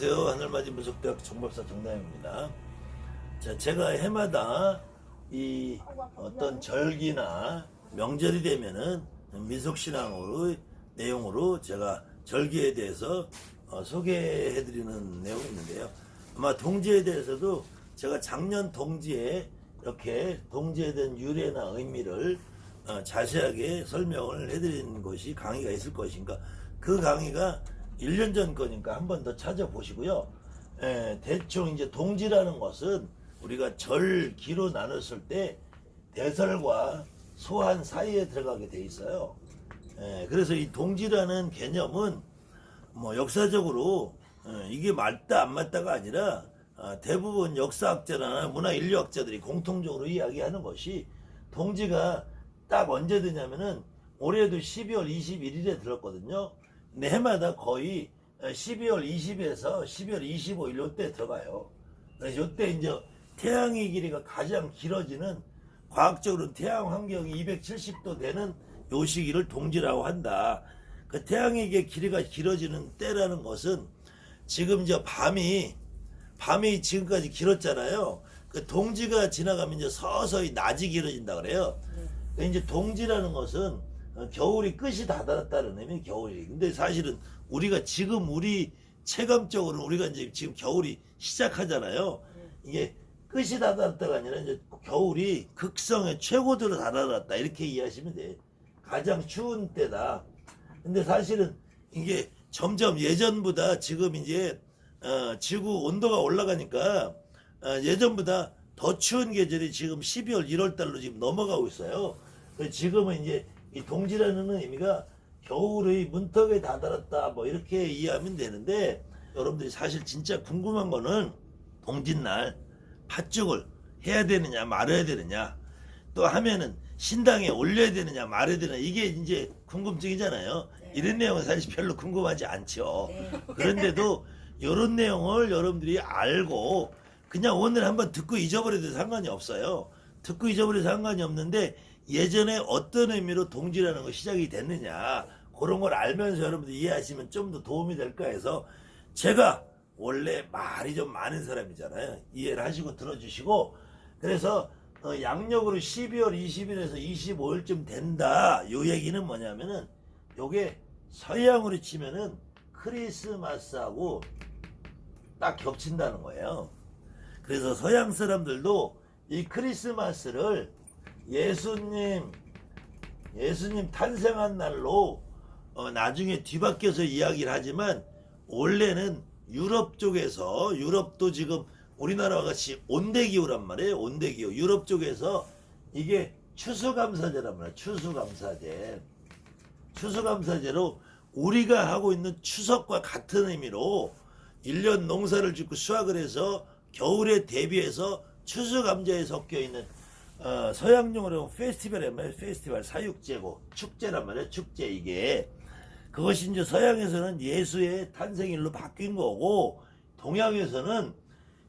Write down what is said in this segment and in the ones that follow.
안녕하세요. 하늘맞이 무속대학 정법사 정다영입니다. 자, 제가 해마다 이 어떤 절기나 명절이 되면은 민속신앙으로 내용으로 제가 절기에 대해서 소개해드리는 내용이 있는데요. 아마 동지에 대해서도 제가 작년 동지에 이렇게 동지에 대한 유래나 의미를 자세하게 설명을 해드리는 것이 강의가 있을 것인가. 그 강의가 1년 전 거니까 한 번 더 찾아보시고요. 대충 이제 동지라는 것은 우리가 절기로 나눴을 때 대설과 소환 사이에 들어가게 돼 있어요. 그래서 이 동지라는 개념은 뭐 역사적으로 이게 맞다 안 맞다가 아니라 대부분 역사학자나 문화인류학자들이 공통적으로 이야기하는 것이 동지가 딱 언제 되냐면은 올해도 12월 21일에 들었거든요. 근데 해마다 거의 12월 20에서 12월 25일 요때 들어가요. 그래서 요때 이제 태양의 길이가 가장 길어지는, 과학적으로는 태양 환경이 270도 되는 요 시기를 동지라고 한다. 그 태양의 길이가 길어지는 때라는 것은 지금 이제 밤이 지금까지 길었잖아요. 그 동지가 지나가면 이제 서서히 낮이 길어진다 그래요. 이제 동지라는 것은 겨울이 끝이 다다랐다는 의미, 겨울이. 근데 사실은 우리가 지금 우리 체감적으로 우리가 이제 지금 겨울이 시작하잖아요. 이게 끝이 다다랐다가 아니라 이제 겨울이 극성의 최고대로 다다랐다, 이렇게 이해하시면 돼요. 가장 추운 때다. 근데 사실은 이게 점점 예전보다 지금 이제 지구 온도가 올라가니까 예전보다 더 추운 계절이 지금 12월 1월 달로 지금 넘어가고 있어요. 그래서 지금은 이제 이 동지라는 의미가 겨울의 문턱에 다다랐다, 뭐 이렇게 이해하면 되는데, 여러분들이 사실 진짜 궁금한 거는 동짓날 팥죽을 해야 되느냐 말아야 되느냐, 또 하면은 신당에 올려야 되느냐 말아야 되느냐, 이게 이제 궁금증이잖아요. 이런 내용은 사실 별로 궁금하지 않죠. 그런데도 이런 내용을 여러분들이 알고 그냥 오늘 한번 듣고 잊어버려도 상관이 없어요. 듣고 잊어버려도 상관이 없는데, 예전에 어떤 의미로 동지라는 거 시작이 됐느냐, 그런 걸 알면서 여러분들 이해하시면 좀 더 도움이 될까 해서, 제가 원래 말이 좀 많은 사람이잖아요. 이해를 하시고 들어주시고, 그래서 양력으로 12월 20일에서 25일쯤 된다, 요 얘기는 뭐냐면은 요게 서양으로 치면은 크리스마스하고 딱 겹친다는 거예요. 그래서 서양 사람들도 이 크리스마스를 예수님 탄생한 날로 나중에 뒤바뀌어서 이야기를 하지만, 원래는 유럽 쪽에서, 유럽도 지금 우리나라와 같이 온대기후란 말이에요. 온대기후. 유럽 쪽에서 이게 추수감사제란 말이에요. 추수감사제. 추수감사제로 우리가 하고 있는 추석과 같은 의미로 1년 농사를 짓고 수확을 해서 겨울에 대비해서 추수감사에 섞여 있는 서양용으로 페스티벌이란 말이에요. 페스티벌, 사육제고 축제란 말이에요. 축제. 이게 그것이 이제 서양에서는 예수의 탄생일로 바뀐 거고, 동양에서는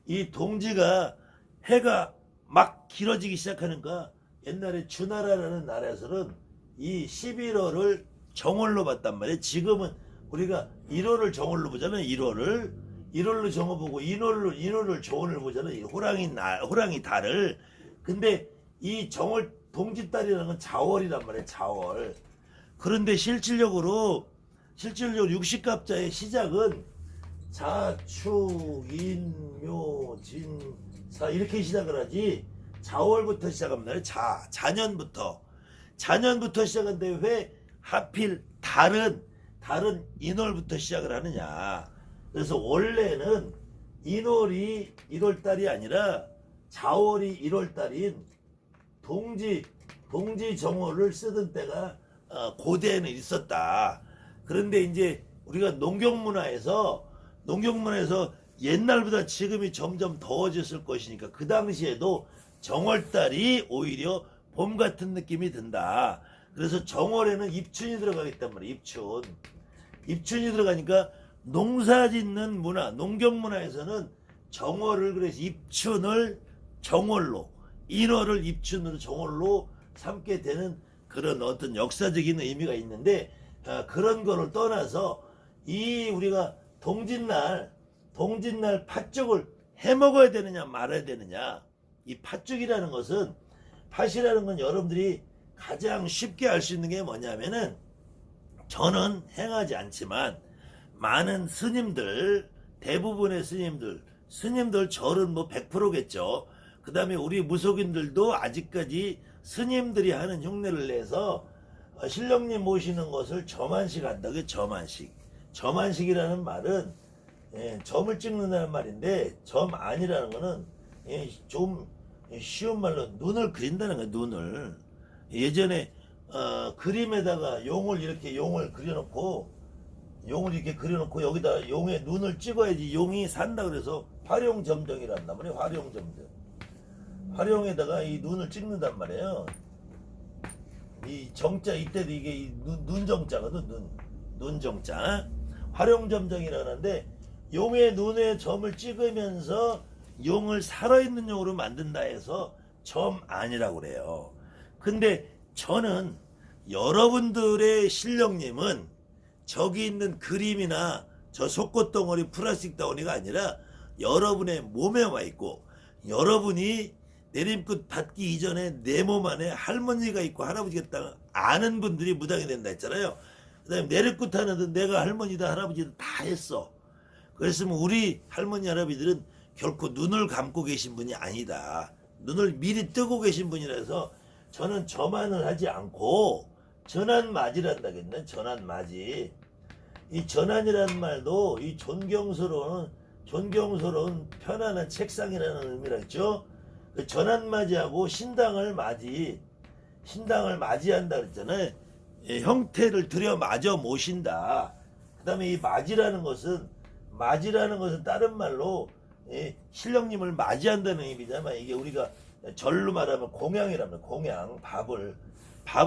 이 동지가 해가 막 길어지기 시작하니까 옛날에 주나라라는 나라에서는 이 11월을 정월로 봤단 말이에요. 지금은 우리가 1월을 정월로 보잖아요. 1월로 정어보고 1월을 조원을 보잖아요. 호랑이 달을. 근데 이 정월 동짓달이라는 건 자월이란 말이에요. 자월. 그런데 실질적으로 60갑자의 시작은 자축 인묘 진사 이렇게 시작을 하지, 자월부터 시작합니다. 자년부터 시작한데 왜 하필 달은 인월부터 시작을 하느냐. 그래서 원래는 인월이 1월달이 아니라 자월이 1월달인 동지 정월을 쓰던 때가 고대에는 있었다. 그런데 이제 우리가 농경문화에서 옛날보다 지금이 점점 더워졌을 것이니까 그 당시에도 정월달이 오히려 봄 같은 느낌이 든다. 그래서 정월에는 입춘이 들어가기 때문에 입춘이 들어가니까 농사짓는 문화, 농경문화에서는 정월을, 그래서 입춘을 정월로, 인월을 입춘으로 정월로 삼게 되는 그런 어떤 역사적인 의미가 있는데, 그런 거를 떠나서 이 우리가 동짓날 동짓날 팥죽을 해먹어야 되느냐 말아야 되느냐. 이 팥죽이라는 것은, 팥이라는 건 여러분들이 가장 쉽게 알 수 있는 게 뭐냐면은, 저는 행하지 않지만 많은 스님들, 대부분의 스님들 절은 뭐 100%겠죠. 그 다음에 우리 무속인들도 아직까지 스님들이 하는 흉내를 내서 신령님 모시는 것을 점안식 한다고. 점안식이라는 말은 점을 찍는다는 말인데, 점 아니라는 거는 좀 쉬운 말로 눈을 그린다는 거예요. 눈을. 예전에 그림에다가 용을 이렇게 그려놓고 여기다 용의 눈을 찍어야지 용이 산다 그래서 활용점정이란단 말이에요. 활용점정. 활용에다가 이 눈을 찍는단 말이에요. 이 정자, 이때도 이게 이 눈정자거든. 눈정자. 활용점정이라는데, 용의 눈에 점을 찍으면서 용을 살아있는 용으로 만든다 해서 점 아니라고 그래요. 근데 저는 여러분들의 신령님은 저기 있는 그림이나 저 속꽃덩어리 플라스틱 덩어리가 아니라 여러분의 몸에 와 있고, 여러분이 내림끝 받기 이전에 내 몸 안에 할머니가 있고 할아버지가 있다 아는 분들이 무당이 된다 했잖아요. 그 다음에 내림끝 하는데 내가 할머니다 할아버지다 다 했어. 그랬으면 우리 할머니 할아버지들은 결코 눈을 감고 계신 분이 아니다. 눈을 미리 뜨고 계신 분이라서 저는 저만을 하지 않고 전환맞이란다겠네. 전환맞이. 이 전환이라는 말도 이 존경스러운 편안한 책상이라는 의미라 했죠. 그 전환맞이하고 신당을 맞이한다 그랬잖아요. 형태를 들여 맞아 모신다. 그 다음에 이 맞이라는 것은 다른 말로 신령님을 맞이한다는 의미잖아요. 이게 우리가 절로 말하면 공양이라면 공양, 밥을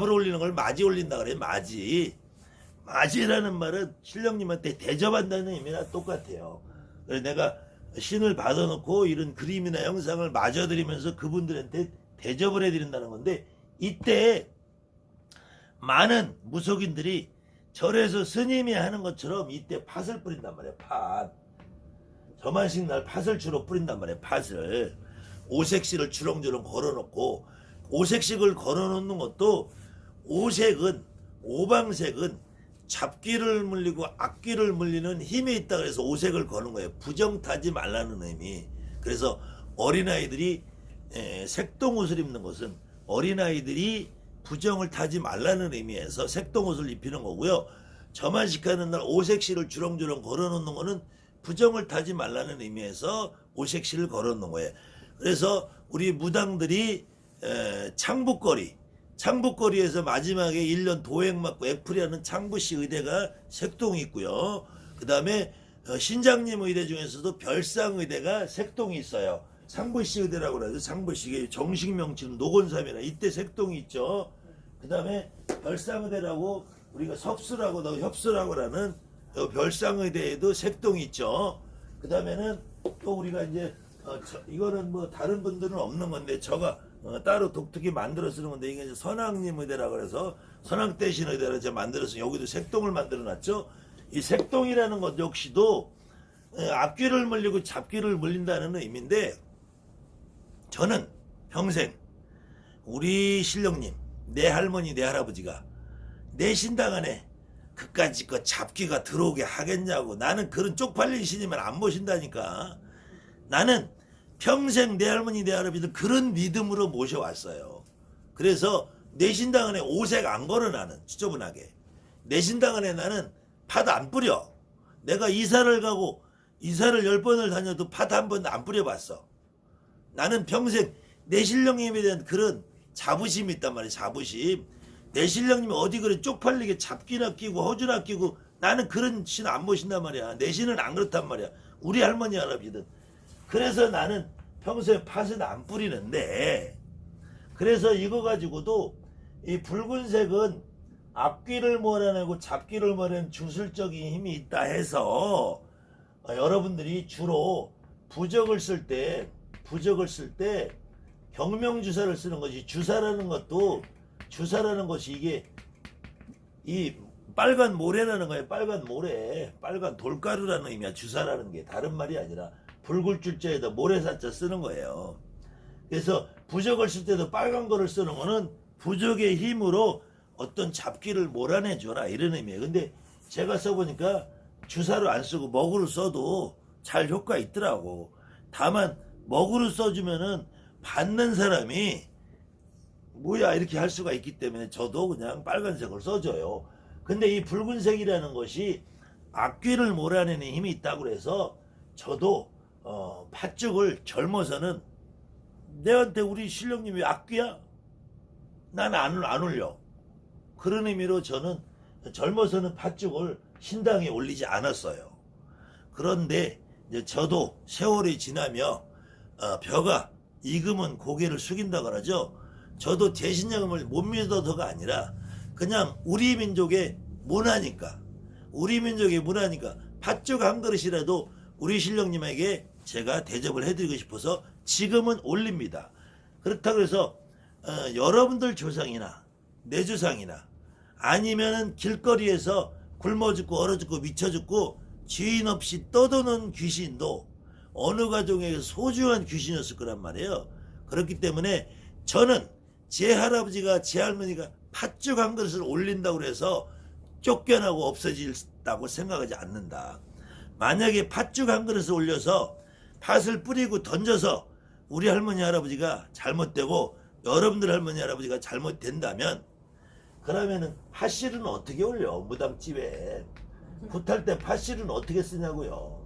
올리는 걸 맞이 올린다 그래요. 맞이라는 말은 신령님한테 대접한다는 의미나 똑같아요. 그래서 내가 신을 받아놓고 이런 그림이나 영상을 맞아드리면서 그분들한테 대접을 해드린다는 건데, 이때 많은 무속인들이 절에서 스님이 하는 것처럼 이때 팥을 뿌린단 말이에요. 팥. 점안식 날 팥을 주로 뿌린단 말이에요. 팥을. 오색식을 주렁주렁 걸어놓고, 오색식을 걸어놓는 것도, 오방색은 잡귀를 물리고 악귀를 물리는 힘이 있다 그래서 오색을 거는 거예요. 부정 타지 말라는 의미. 그래서 어린아이들이 색동옷을 입는 것은 어린아이들이 부정을 타지 말라는 의미에서 색동옷을 입히는 거고요. 점안식하는 날 오색실을 주렁주렁 걸어놓는 거는 부정을 타지 말라는 의미에서 오색실을 걸어놓는 거예요. 그래서 우리 무당들이 창북거리에서 마지막에 1년 도액 맞고 애플이라는 창부씨 의대가 색동이 있고요. 그 다음에 신장님 의대 중에서도 별상의대가 색동이 있어요. 창부씨 의대라고 그러죠. 창부씨 정식 명칭은 노건삼이라 이때 색동이 있죠. 그 다음에 별상의대라고 우리가 협수라고 하는 별상의대에도 색동이 있죠. 그 다음에는 또 우리가 이제 이거는 뭐 다른 분들은 없는 건데 저가 따로 독특히 만들어 쓰는 건데, 이게 이제 선왕님 의대라고 해서 선왕 대신 의대로 제가 만들어서 여기도 색동을 만들어 놨죠. 이 색동이라는 것 역시도 앞귀를 물리고 잡귀를 물린다는 의미인데, 저는 평생 우리 신령님, 내 할머니 내 할아버지가 내 신당 안에 그까짓 거 잡귀가 들어오게 하겠냐고. 나는 그런 쪽팔린 신이면 안 모신다니까. 나는 평생 내 할머니 내 할아버지들 그런 믿음으로 모셔왔어요. 그래서 내 신당 안에 오색 안 걸어. 나는 지저분하게 내 신당 안에 나는 팥 안 뿌려. 내가 이사를 10번을 다녀도 팥 한 번도 안 뿌려봤어. 나는 평생 내 신령님에 대한 그런 자부심이 있단 말이야. 자부심. 내 신령님이 어디 그래 쪽팔리게 잡기나 끼고 허주나 끼고, 나는 그런 신 안 모신단 말이야. 내 신은 안 그렇단 말이야. 우리 할머니 할아버지든. 그래서 나는 평소에 팥은 안 뿌리는데, 그래서 이거 가지고도 이 붉은색은 앞귀를 몰아내고 잡귀를 몰아내는 주술적인 힘이 있다 해서 여러분들이 주로 부적을 쓸 때 경명주사를 쓰는 것이, 주사라는 것이 이게 이 빨간 모래라는 거예요. 빨간 모래, 빨간 돌가루라는 의미야. 주사라는 게 다른 말이 아니라 불굴줄자에다 모래사자 쓰는 거예요. 그래서 부적을 쓸 때도 빨간 거를 쓰는 거는 부적의 힘으로 어떤 잡기를 몰아내줘라 이런 의미예요. 근데 제가 써보니까 주사로 안 쓰고 먹으로 써도 잘 효과 있더라고. 다만 먹으로 써주면은 받는 사람이 뭐야 이렇게 할 수가 있기 때문에 저도 그냥 빨간색을 써줘요. 근데 이 붉은색이라는 것이 악귀를 몰아내는 힘이 있다고 그래서 저도 팥죽을 젊어서는 내한테 우리 신령님이 악귀야? 난 안 올려. 그런 의미로 저는 젊어서는 팥죽을 신당에 올리지 않았어요. 그런데 이제 저도 세월이 지나며 벼가 익으면 고개를 숙인다 그러죠. 저도 제신여금을 못 믿어서가 아니라 그냥 우리 민족의 문화니까 팥죽 한 그릇이라도 우리 신령님에게 제가 대접을 해드리고 싶어서 지금은 올립니다. 그렇다고 해서 여러분들 조상이나 내 조상이나 아니면은 길거리에서 굶어 죽고 얼어 죽고 미쳐 죽고 주인 없이 떠도는 귀신도 어느 가정에서 소중한 귀신이었을 거란 말이에요. 그렇기 때문에 저는 제 할아버지가 제 할머니가 팥죽 한 그릇을 올린다고 해서 쫓겨나고 없어진다고 생각하지 않는다. 만약에 팥죽 한 그릇을 올려서 팥을 뿌리고 던져서 우리 할머니 할아버지가 잘못되고 여러분들 할머니 할아버지가 잘못된다면 그러면은 팥실은 어떻게 올려? 무당집에 굿할 때 팥실은 어떻게 쓰냐고요.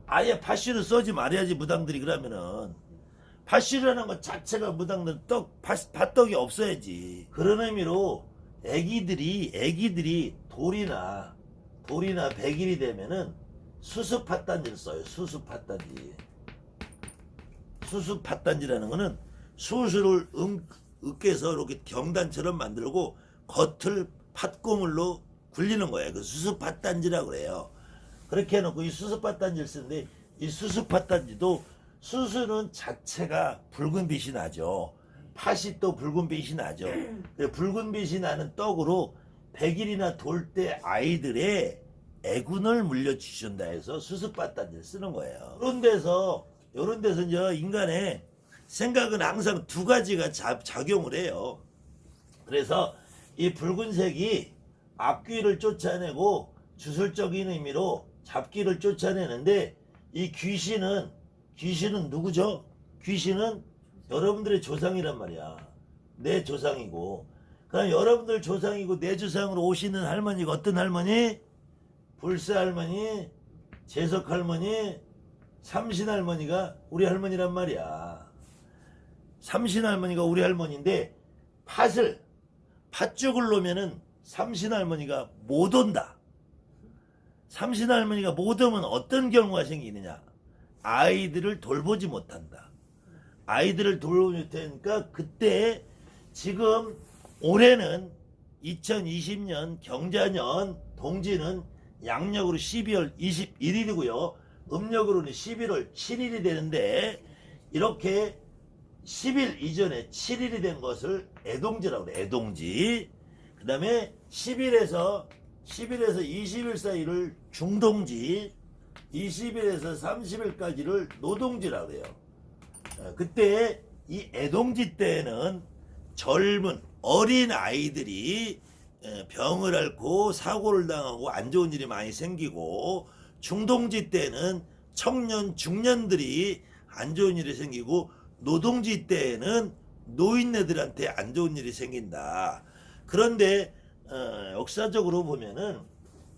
아예 팥실을 써지 말아야지 무당들이. 그러면은 팥실이라는 것 자체가 무당들 팥떡이 없어야지. 그런 의미로 애기들이 돌이나 백일이 되면은 수수팥단지를 써요. 수수팥단지라는 거는 수수를 으깨서 이렇게 경단처럼 만들고 겉을 팥고물로 굴리는 거예요. 그 수수팥단지라고 그래요. 그렇게 해놓고 이 수수팥단지를 쓰는데 이 수수팥단지도 수수는 자체가 붉은 빛이 나죠. 팥이 또 붉은 빛이 나죠. 붉은 빛이 나는 떡으로 백일이나 돌 때 아이들의 애군을 물려주신다 해서 수수팥단지를 쓰는 거예요. 이런 데서 이제 인간의 생각은 항상 두 가지가 작용을 해요. 그래서 이 붉은색이 악귀를 쫓아내고 주술적인 의미로 잡기를 쫓아내는데 이 귀신은 누구죠? 귀신은 여러분들의 조상이란 말이야. 내 조상이고. 그럼 여러분들 조상이고 내 조상으로 오시는 할머니가 어떤 할머니? 불사 할머니, 재석 할머니, 삼신 할머니가 우리 할머니란 말이야. 삼신 할머니가 우리 할머니인데 팥죽을 놓으면은 삼신 할머니가 못 온다. 삼신 할머니가 못 오면 어떤 경우가 생기느냐? 아이들을 돌보지 못한다. 아이들을 돌보지 못하니까 그때 지금 올해는 2020년 경자년 동지는 양력으로 12월 21일이고요. 음력으로는 11월 7일이 되는데 이렇게 10일 이전에 7일이 된 것을 애동지라고 그래. 애동지. 그 다음에 10일에서 20일 사이를 중동지, 20일에서 30일까지를 노동지라고 그래요. 그때 이 애동지 때는 젊은 어린 아이들이 병을 앓고 사고를 당하고 안 좋은 일이 많이 생기고, 중동지 때는 청년 중년들이 안 좋은 일이 생기고, 노동지 때에는 노인네들한테 안 좋은 일이 생긴다. 그런데 역사적으로 보면은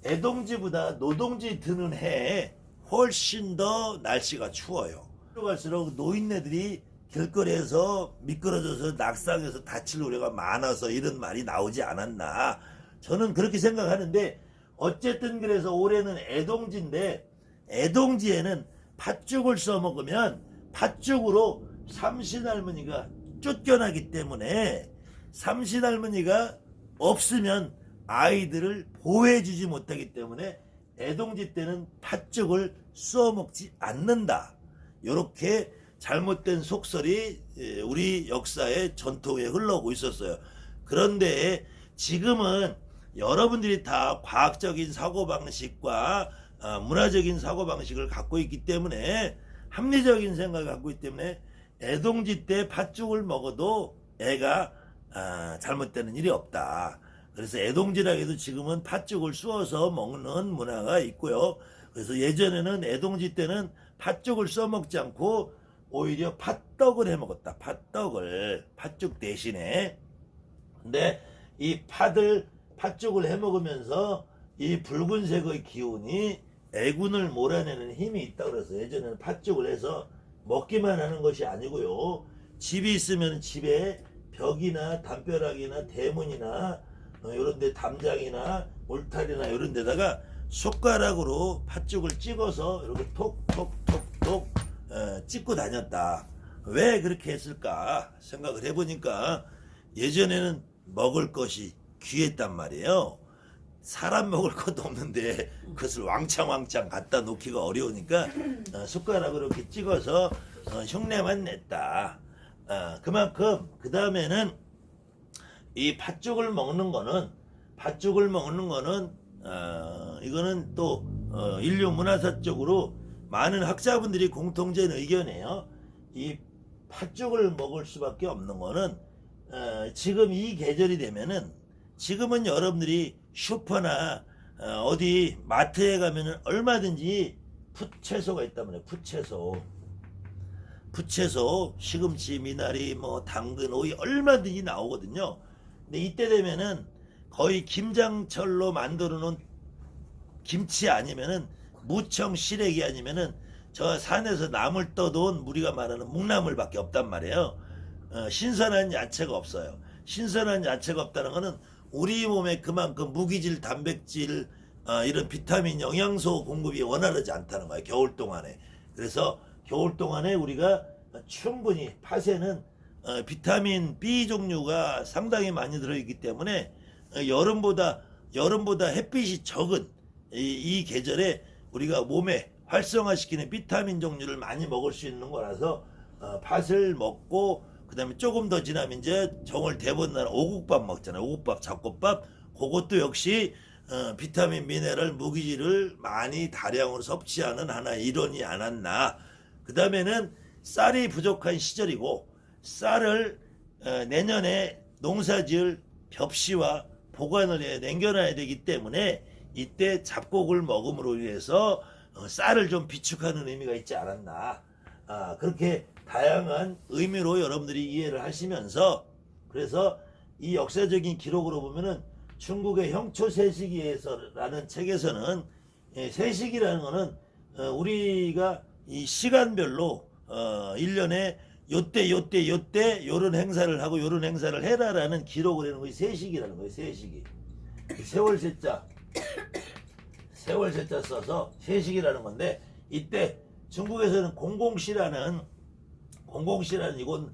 애동지보다 노동지 드는 해에 훨씬 더 날씨가 추워요. 갈수록 노인네들이 길거리에서 미끄러져서 낙상해서 다칠 우려가 많아서 이런 말이 나오지 않았나. 저는 그렇게 생각하는데, 어쨌든 그래서 올해는 애동지인데, 애동지에는 팥죽을 써먹으면 팥죽으로 삼신할머니가 쫓겨나기 때문에, 삼신할머니가 없으면 아이들을 보호해주지 못하기 때문에 애동지 때는 팥죽을 써먹지 않는다. 이렇게 잘못된 속설이 우리 역사의 전통에 흘러오고 있었어요. 그런데 지금은 여러분들이 다 과학적인 사고방식과 문화적인 사고방식을 갖고 있기 때문에 합리적인 생각을 갖고 있기 때문에 애동지 때 팥죽을 먹어도 애가 잘못되는 일이 없다. 그래서 애동지라고 해도 지금은 팥죽을 쑤어서 먹는 문화가 있고요. 그래서 예전에는 애동지 때는 팥죽을 써 먹지 않고 오히려 팥떡을 해 먹었다. 팥죽 대신에. 근데 이 팥죽을 해 먹으면서 이 붉은색의 기운이 애군을 몰아내는 힘이 있다 그래서 예전에는 팥죽을 해서 먹기만 하는 것이 아니고요. 집이 있으면 집에 벽이나 담벼락이나 대문이나 이런 데 담장이나 울타리나 이런 데다가 숟가락으로 팥죽을 찍어서 이렇게 톡톡톡톡 찍고 다녔다. 왜 그렇게 했을까 생각을 해보니까 예전에는 먹을 것이 귀했단 말이에요. 사람 먹을 것도 없는데 그것을 왕창 갖다 놓기가 어려우니까 숟가락으로 이렇게 찍어서 흉내만 냈다. 그만큼 그 다음에는 이 팥죽을 먹는 거는 이거는 또 인류 문화사적으로 많은 학자분들이 공통된 의견이에요. 이 팥죽을 먹을 수밖에 없는 거는 지금 이 계절이 되면은 지금은 여러분들이 슈퍼나 어디 마트에 가면은 얼마든지 풋채소가 있단 말이에요. 풋채소, 시금치, 미나리, 뭐 당근, 오이 얼마든지 나오거든요. 근데 이때 되면은 거의 김장철로 만들어 놓은 김치 아니면은 무청 시래기 아니면은 저 산에서 나물 떠놓은 우리가 말하는 묵나물밖에 없단 말이에요. 신선한 야채가 없어요. 신선한 야채가 없다는 거는 우리 몸에 그만큼 무기질, 단백질, 이런 비타민, 영양소 공급이 원활하지 않다는 거예요. 겨울 동안에. 그래서 겨울 동안에 우리가 충분히 팥에는 비타민 B 종류가 상당히 많이 들어있기 때문에 여름보다 햇빛이 적은 이 계절에 우리가 몸에 활성화시키는 비타민 종류를 많이 먹을 수 있는 거라서 팥을 먹고 그 다음에 조금 더 지나면 이제 정월 대본날 오곡밥 먹잖아요. 오곡밥, 잡곡밥. 그것도 역시 비타민, 미네랄, 무기질을 많이 다량으로 섭취하는 하나의 일원이 않았나. 그 다음에는 쌀이 부족한 시절이고 쌀을 내년에 농사지을 벽시와 보관을 남겨놔야 되기 때문에 이때 잡곡을 먹음으로 인해서 쌀을 좀 비축하는 의미가 있지 않았나. 그렇게 다양한 의미로 여러분들이 이해를 하시면서 그래서 이 역사적인 기록으로 보면은 중국의 형초세시기에서라는 책에서는 세시기라는 거는 우리가 이 시간별로 1년에 요때 요런 행사를 하고 요런 행사를 해라라는 기록을 해놓은 것이 세시기라는 거예요. 세시기. 세월세자 써서 세시기라는 건데 이때 중국에서는 공공시라는 이건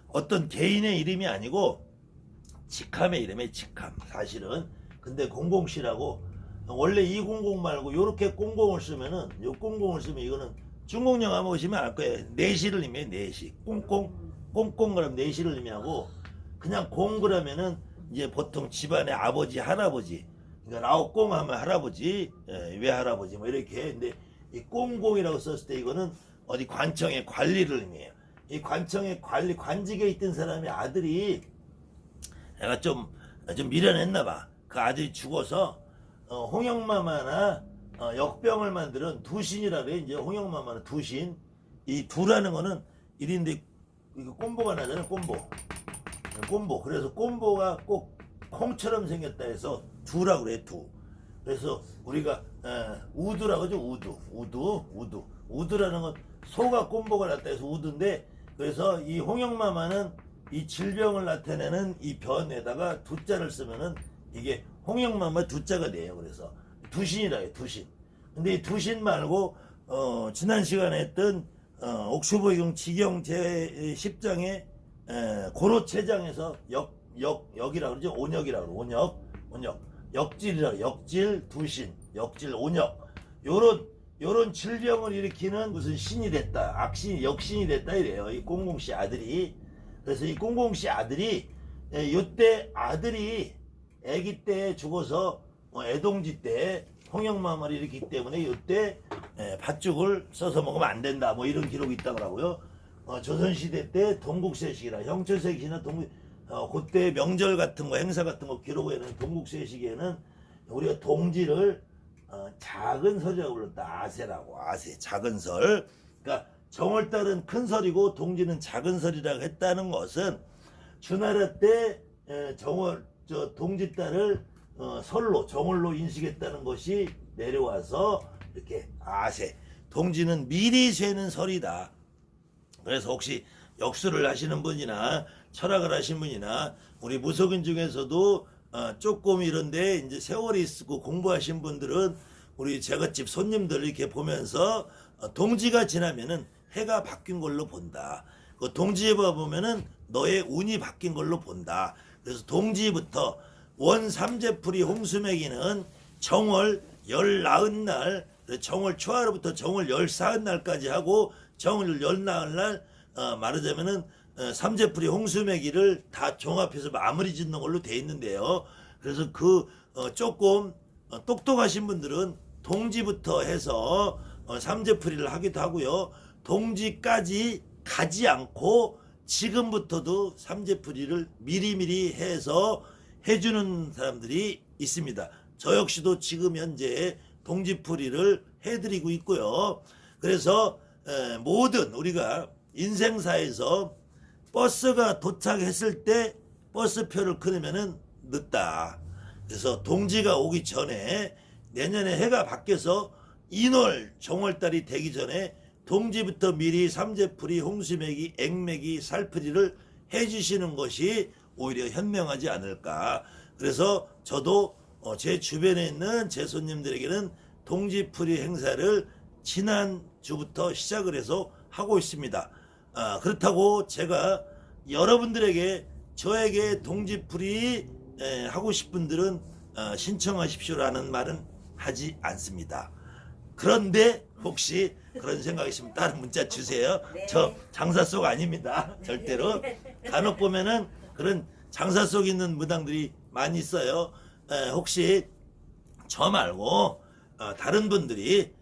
어떤 개인의 이름이 아니고 직함의 이름이에요. 직함 사실은. 근데 공공시라고 원래 200 말고 요렇게 공공을 쓰면은 요 공공을 쓰면 이거는 중국 영화 보시면 알 거예요. 내시를 의미해요. 내시. 꽁꽁 그러면 내시를 의미하고 그냥 공 그러면은 이제 보통 집안의 아버지 할아버지 그러니까 라오꽁 하면 할아버지 외할아버지 뭐 이렇게 근데 이 꽁공이라고 썼을 때 이거는 어디 관청의 관리를 의미해요. 이 관청의 관리 관직에 있던 사람의 아들이 내가 좀 미련했나 봐. 그 아들이 죽어서 홍영마마나 역병을 만드는 두신이라 그래. 이제 홍영마마는 두신. 이 두라는 거는 일인데 이거 꼼보가 나잖아요. 꼼보. 그래서 꼼보가 꼭 콩처럼 생겼다 해서 두라고 그래. 두. 그래서 우리가 우두라고 하죠. 우두라는 건 소가 꼼보가 났다 해서 우두인데 그래서 이 홍영마마는 이 질병을 나타내는 이 변에다가 두자를 쓰면은 이게 홍영마마 두자가 돼요. 그래서 두신이라 해요. 두신. 근데 이 두신 말고 지난 시간에 했던 옥슈보이경 지경 제10장에 고로체장에서 역이라고 그러죠. 온역이라고 그러죠. 온역. 역질이라고 역질 두신, 역질 온역. 요런 질병을 일으키는 무슨 신이 됐다. 악신, 역신이 됐다 이래요. 이 공공씨 아들이. 그래서 이 공공씨 아들이 요때 아들이 아기 때 죽어서 애동지 때 홍역마마를 일으키기 때문에 이때 팥죽을 써서 먹으면 안 된다. 뭐 이런 기록이 있다 그러고요. 조선시대 때 동국세식이라 형철세식이나 그때 명절 같은 거 행사 같은 거 기록에는 동국세식에는 우리가 동지를 작은 설이라고 불렀다. 아세라고. 아세 작은 설. 그러니까 정월달은 큰 설이고 동지는 작은 설이라고 했다는 것은 주나라 때 동지달을 설로 정월로 인식했다는 것이 내려와서 이렇게 아세 동지는 미리 세는 설이다. 그래서 혹시 역수를 하시는 분이나 철학을 하신 분이나 우리 무속인 중에서도 조금 이런데 이제 세월이 있고 공부하신 분들은 우리 제갓집 손님들 이렇게 보면서 동지가 지나면은 해가 바뀐 걸로 본다. 그 동지에 보면은 너의 운이 바뀐 걸로 본다. 그래서 동지부터 원 삼재풀이 홍수매기는 정월 19날, 정월 초하루부터 정월 14날까지 하고 정월 14날 말하자면은 삼재풀이 홍수매기를 다 종합해서 마무리 짓는 걸로 돼 있는데요. 그래서 조금 똑똑하신 분들은 동지부터 해서 삼재풀이를 하기도 하고요. 동지까지 가지 않고 지금부터도 삼재풀이를 미리미리 해서 해주는 사람들이 있습니다. 저 역시도 지금 현재 동지풀이를 해드리고 있고요. 그래서 모든 우리가 인생사에서 버스가 도착했을 때 버스표를 끊으면은 늦다. 그래서 동지가 오기 전에 내년에 해가 바뀌어서 인월 정월달이 되기 전에 동지부터 미리 삼재풀이, 홍수매기, 액매기, 살풀이를 해주시는 것이 오히려 현명하지 않을까. 그래서 저도 제 주변에 있는 제 손님들에게는 동지풀이 행사를 지난주부터 시작을 해서 하고 있습니다. 그렇다고 제가 여러분들에게 저에게 동지풀이 하고 싶은 분들은 신청하십시오라는 말은 하지 않습니다. 그런데 혹시 그런 생각이 있으면 다른 문자 주세요. 네. 저 장사 속 아닙니다. 절대로. 간혹 보면은 그런 장사 속 있는 무당들이 많이 있어요. 혹시 저 말고 다른 분들이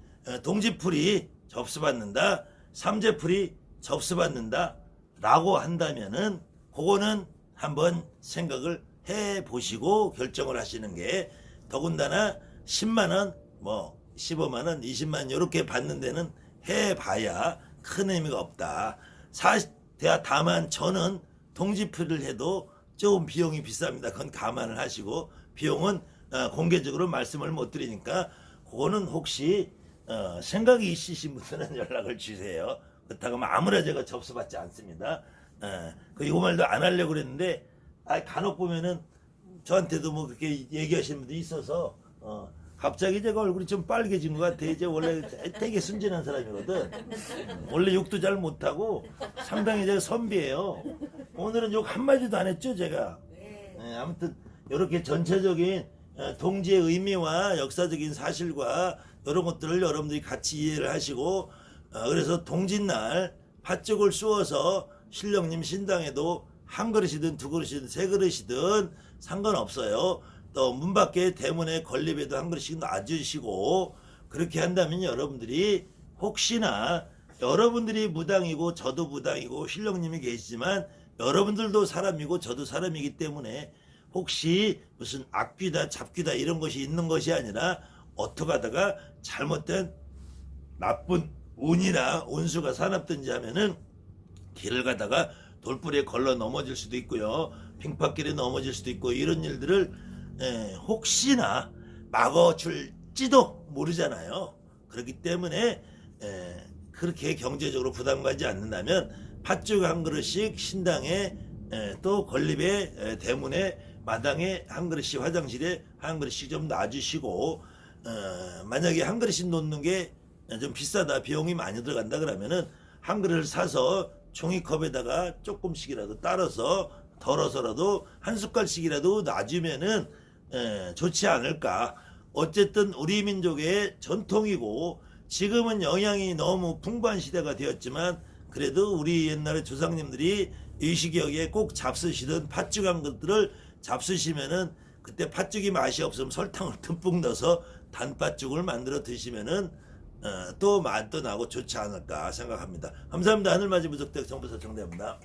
동지풀이 접수받는다, 삼재풀이 접수받는다 라고 한다면은 그거는 한번 생각을 해 보시고 결정을 하시는 게, 더군다나 10만원 뭐 15만원 20만원 이렇게 받는 데는 해봐야 큰 의미가 없다. 다만 저는 동지풀이를 해도 조금 비용이 비쌉니다. 그건 감안을 하시고, 비용은 공개적으로 말씀을 못 드리니까 그거는 혹시 생각이 있으신 분들은 연락을 주세요. 그렇다고 하면 아무나 제가 접수받지 않습니다. 이거 말도 안 하려고 그랬는데 간혹 보면은 저한테도 뭐 그렇게 얘기하시는 분들이 있어서 갑자기 제가 얼굴이 좀 빨개진 것 같아. 이제 원래 되게 순진한 사람이거든. 원래 욕도 잘 못하고 상당히 제가 선비예요. 오늘은 욕 한마디도 안 했죠 제가. 아무튼 이렇게 전체적인 동지의 의미와 역사적인 사실과 이런 것들을 여러분들이 같이 이해를 하시고, 그래서 동짓날 팥죽을 쑤어서 신령님 신당에도 한 그릇이든 두 그릇이든 세 그릇이든 상관없어요. 또 문 밖에 대문에 건립에도 한 그릇씩 놔주시고, 그렇게 한다면 여러분들이 혹시나 여러분들이 무당이고 저도 무당이고 신령님이 계시지만 여러분들도 사람이고 저도 사람이기 때문에 혹시 무슨 악귀다 잡귀다 이런 것이 있는 것이 아니라 어떻게 하다가 잘못된 나쁜 운이나 운수가 사납든지 하면은 길을 가다가 돌부리에 걸러 넘어질 수도 있고요, 빙판길에 넘어질 수도 있고, 이런 일들을 혹시나 막아줄지도 모르잖아요. 그렇기 때문에 그렇게 경제적으로 부담 가지 않는다면 팥죽 한 그릇씩 신당에, 또 건립에, 대문에, 마당에 한 그릇씩, 화장실에 한 그릇씩 좀 놔주시고, 만약에 한 그릇씩 놓는 게 좀 비싸다, 비용이 많이 들어간다 그러면은 한 그릇을 사서 종이컵에다가 조금씩이라도 따라서 덜어서라도 한 숟갈씩이라도 놔주면은 좋지 않을까. 어쨌든 우리 민족의 전통이고 지금은 영양이 너무 풍부한 시대가 되었지만 그래도 우리 옛날에 조상님들이 의식역에 꼭 잡수시던 팥죽한 것들을 잡수시면은 그때 팥죽이 맛이 없으면 설탕을 듬뿍 넣어서 단팥죽을 만들어 드시면은 또 맛도 나고 좋지 않을까 생각합니다. 감사합니다. 하늘맞이 무속대학 정보사 정대입니다.